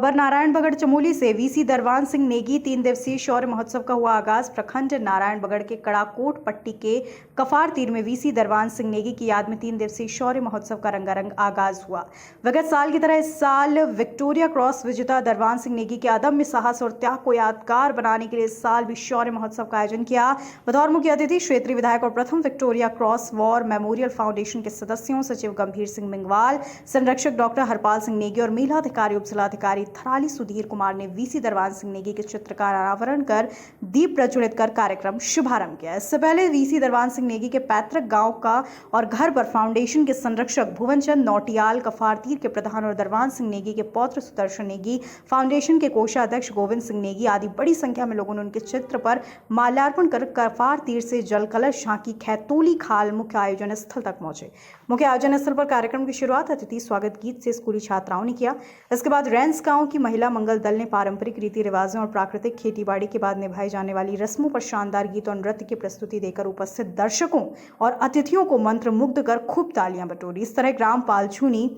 खबर नारायणबगड़ चमोली से। वीसी दरबान सिंह नेगी 3 दिवसीय शौर्य महोत्सव का हुआ आगाज। प्रखंड नारायणबगड़ के कड़ाकोट पट्टी के कफार तीर में वीसी दरबान सिंह नेगी की याद में 3 दिवसीय शौर्य महोत्सव का रंगारंग आगाज हुआ। विगत साल की तरह इस साल विक्टोरिया क्रॉस विजेता दरबान सिंह नेगी के अदम्य साहस और त्याग को यादगार बनाने के लिए इस साल भी शौर्य महोत्सव का आयोजन किया। बतौर मुख्य अतिथि क्षेत्रीय विधायक और प्रथम Victoria cross war memorial foundation के सदस्यों सचिव गंभीर सिंह मिंगवाल, संरक्षक डॉक्टर हरपाल सिंह नेगी और मेलाधिकारी उपजिलाधिकारी थराली सुधीर कुमार ने वीसी दरबान सिंह नेगी के चित्र का अनावरण कर दीप प्रज्वलित कर कार्यक्रम शुभारंभ किया। इससे पहले वीसी दरबान सिंह नेगी के पैतृक गांव का और घर पर फाउंडेशन के संरक्षक भुवनचंद नौटियाल, कफार तीर के प्रधान और दरबान सिंह नेगी के पौत्र सुदर्शन नेगी, फाउंडेशन के कोषाध्यक्ष गोविंद सिंह नेगी आदि बड़ी संख्या में लोगों ने उनके चित्र पर माल्यार्पण कर कफार तीर से जल कलश झांकी खैतोली खाल मुख्य आयोजन स्थल तक पहुंचे। मुख्य आयोजन स्थल पर कार्यक्रम की शुरुआत अतिथि स्वागत गीत से स्कूली छात्राओं ने किया। इसके बाद रैंस गांव की महिला मंगल दल ने पारंपरिक रीति रिवाजों और प्राकृतिक खेतीबाड़ी के बाद निभाई जाने वाली रस्मों पर शानदार गीत और नृत्य की प्रस्तुति देकर उपस्थित दर्शकों और अतिथियों को मंत्रमुग्ध कर खूब तालियां बटोरी। इस तरह ग्राम पालछूनी,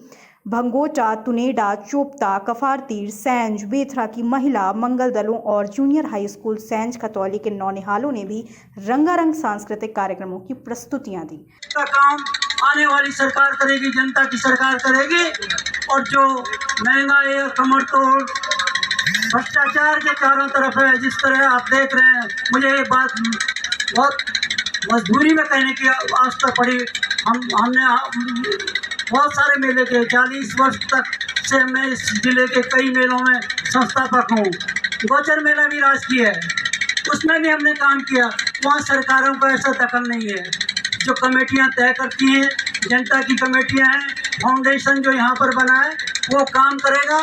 भंगोटा, तुनेडा, चोपता, कफार तीर, सैंज, बेथरा की महिला मंगल दलों और junior high school Sainj Khatauli के नौनिहालों ने भी रंगारंग सांस्कृतिक कार्यक्रमों की प्रस्तुतियां दी। काम आने वाली सरकार करेगी, जनता की सरकार करेगी। और जो महंगाई, कमर तोड़, भ्रष्टाचार के चारों तरफ है, जिस तरह आप देख रहे हैं, मुझे ये बात बहुत मजबूरी में कहने की आवश्यकता पड़ी। हमने बहुत सारे मेले के 40 वर्ष तक से मैं इस जिले के कई मेलों में संस्थापक हूँ। गोचर मेला भी राजकीय है, उसमें भी हमने काम किया। वहाँ सरकारों का ऐसा दखल नहीं है। जो कमेटियाँ तय करती हैं, जनता की कमेटियाँ हैं, फाउंडेशन जो यहाँ पर बना है वो काम करेगा।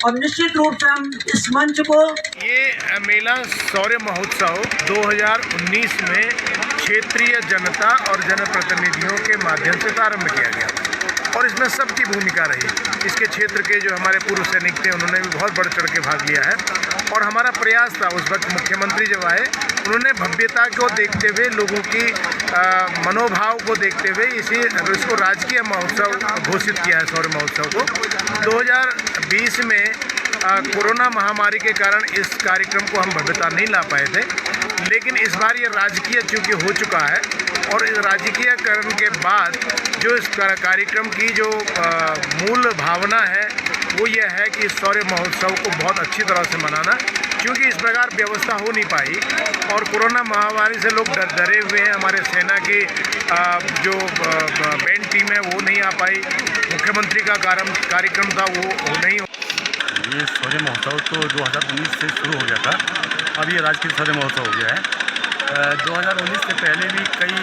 और निश्चित रूप से हम इस मंच को ये मेला शौर्य महोत्सव 2019 में क्षेत्रीय जनता और जनप्रतिनिधियों के माध्यम से प्रारंभ किया गया और इसमें सबकी भूमिका रही। इसके क्षेत्र के जो हमारे पूर्व सैनिक थे उन्होंने भी बहुत बढ़ चढ़ के भाग लिया है और हमारा प्रयास था। उस वक्त मुख्यमंत्री जब आए उन्होंने भव्यता को देखते हुए, लोगों की मनोभाव को देखते हुए इसको राजकीय महोत्सव घोषित किया है। शौर्य महोत्सव को 2020 में कोरोना महामारी के कारण इस कार्यक्रम को हम भव्यता नहीं ला पाए थे, लेकिन इस बार ये राजकीय चूँकि हो चुका है और इस राजकीयकरण के बाद जो इस कार्यक्रम की जो मूल भावना है वो ये है कि इस शौर्य महोत्सव को बहुत अच्छी तरह से मनाना, क्योंकि इस प्रकार व्यवस्था हो नहीं पाई और कोरोना महामारी से लोग डरे हुए हैं। हमारे सेना की जो बैंड टीम है वो नहीं आ पाई, मुख्यमंत्री का कार्यक्रम था वो नहीं हो। ये शौर्य महोत्सव तो 2019 से शुरू हो गया था, अब ये राजकीय शौर्य महोत्सव हो गया है। 2019 से पहले भी कई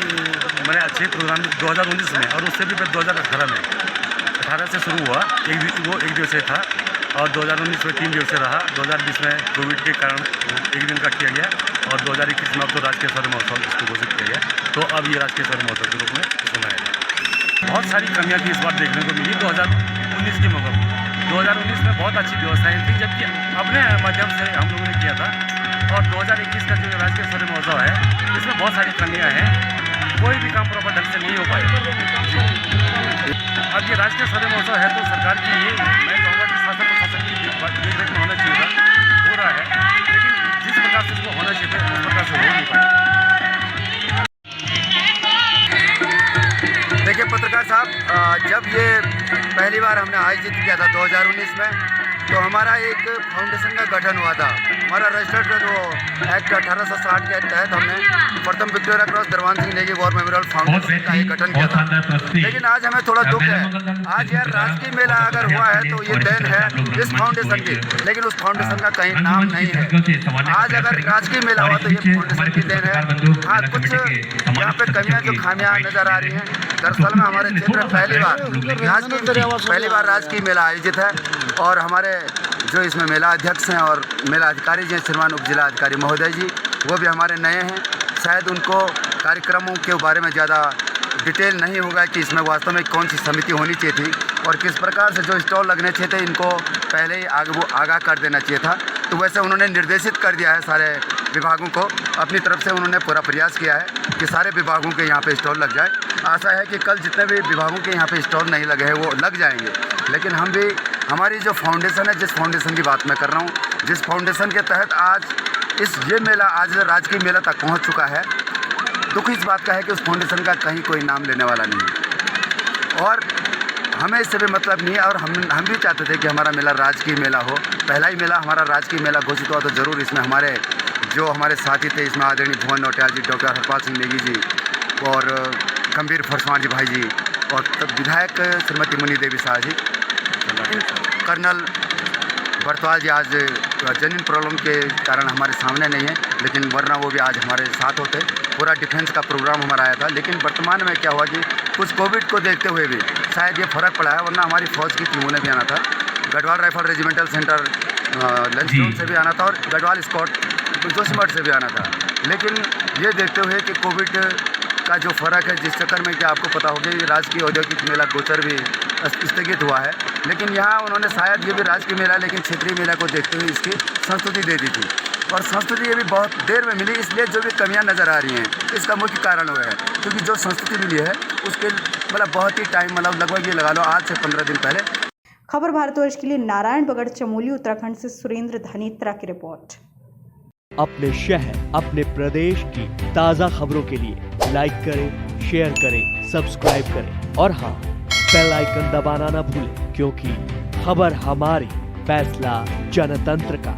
मैंने अच्छे प्रोग्राम 2019 में और उससे भी फिर 2018 में 18 से शुरू हुआ। वो एक दिवसीय था और 2019 में 3 दिवसीय रहा। 2020 में कोविड के कारण 1 दिन का किया गया और 2021 में अब तो राजकीय शौर्य महोत्सव इसको घोषित किया गया। तो अब ये राजकीय शौर्य महोत्सव के रूप में मनाया गया। बहुत सारी कमियाँ थी इस बार देखने को मिली 2019 के मुकाबले। 2019 में बहुत अच्छी व्यवस्थाएँ थी, जबकि अपने माध्यम से हम लोगों ने किया था। और 2021 का जो राजकीय शौर्य महोत्सव है इसमें बहुत सारी कमियाँ हैं, कोई भी काम प्रॉपर ढंग से नहीं हो पाया। अब ये राजकीय शौर्य महोत्सव है तो सरकार की ये मैं कहूँगा कि शासन की देख रेख में होना चाहिए था, हो रहा है, लेकिन जिस प्रकार से इसको होना चाहिए था उस प्रकार से हो नहीं पाया। देखिए पत्रकार साहब, जब ये पहली बार हमने आयोजित किया था 2019 में, तो हमारा एक फाउंडेशन का गठन हुआ था। हमारा रजिस्टर्ड जो एक्ट 1860 के तहत हमने प्रथम Victoria Cross Darban Singh Negi war memorial foundation का एक गठन किया था। लेकिन आज हमें थोड़ा दुख है, आज यार राजकीय मेला अगर हुआ है तो ये देन है इस फाउंडेशन की, लेकिन उस फाउंडेशन का कहीं नाम नहीं है। आज अगर राजकीय मेला हुआ तो ये फाउंडेशन की देन है। हाँ, कुछ यहाँ पे कमियाँ जो खामियाँ नजर आ रही हैं। दरअसल में हमारे क्षेत्र में पहली बार राजकीय मेला आयोजित है और हमारे जो इसमें मेला अध्यक्ष हैं और मेला अधिकारी जी हैं श्रीमान उपजिला अधिकारी महोदय जी, वो भी हमारे नए हैं। शायद उनको कार्यक्रमों के बारे में ज़्यादा डिटेल नहीं होगा कि इसमें वास्तव में कौन सी समिति होनी चाहिए थी और किस प्रकार से जो स्टॉल लगने चाहिए थे इनको पहले ही आगाह कर देना चाहिए था। तो वैसे उन्होंने निर्देशित कर दिया है सारे विभागों को, अपनी तरफ से उन्होंने पूरा प्रयास किया है कि सारे विभागों के यहाँ पे स्टॉल लग जाए। आशा है कि कल जितने भी विभागों के यहाँ पे स्टॉल नहीं लगे हैं वो लग जाएंगे, लेकिन हम भी हमारी जो फाउंडेशन है, जिस फाउंडेशन की बात मैं कर रहा हूँ, जिस फाउंडेशन के तहत आज ये मेला आज राजकीय मेला तक पहुँच चुका है, दुख इस बात का है कि उस फाउंडेशन का कहीं कोई नाम लेने वाला नहीं है। और हमें इससे भी मतलब नहीं है, और हम भी चाहते थे कि हमारा मेला राजकीय मेला हो। पहला ही मेला हमारा राजकीय मेला घोषित हुआ तो ज़रूर इसमें हमारे साथी थे, इसमें आदरणीय भुवन नौटियाल जी, डॉक्टर हरपाल सिंह नेगी जी और गंभीर फरसवान जी भाई जी, और विधायक श्रीमती मुनी देवी शाह जी, कर्नल बरतवाल जी आज जेन्युइन प्रॉब्लम के कारण हमारे सामने नहीं है, लेकिन वरना वो भी आज हमारे साथ होते। पूरा डिफेंस का प्रोग्राम हमारा आया था, लेकिन वर्तमान में क्या हुआ कि कुछ कोविड को देखते हुए भी शायद ये फ़र्क पड़ा है, वरना हमारी फ़ौज की टीमों ने भी आना था। गढ़वाल राइफल रेजिमेंटल सेंटर लंचडाउन से भी आना था, और गढ़वाल स्कॉट जोशीमठ से भी आना था। लेकिन ये देखते हुए कि कोविड का जो फ़र्क है, जिस चक्कर में कि आपको पता होगा कि राजकीय औद्योगिक मेला गोचर भी स्थगित हुआ है, लेकिन यहाँ उन्होंने शायद ये भी राजकीय मेला लेकिन क्षेत्रीय मेला को देखते हुए इसकी संस्तुति दे दी थी, और संस्तुति ये भी बहुत देर में मिली। इसलिए जो भी कमियां नज़र आ रही हैं, इसका मुख्य कारण वो है क्योंकि जो संस्तुति मिली है उसके मतलब बहुत ही टाइम, मतलब लगभग ये लगा लो आज से 15 दिन पहले। खबर भारतवर्ष के लिए नारायण बगड़, चमोली, उत्तराखंड से सुरेंद्र धनीत्रा की रिपोर्ट। अपने शहर, अपने प्रदेश की ताज़ा खबरों के लिए लाइक करें, शेयर करें, सब्सक्राइब करें और हाँ, बेल आइकन दबाना ना भूलें, क्योंकि खबर हमारी, फैसला जनतंत्र का।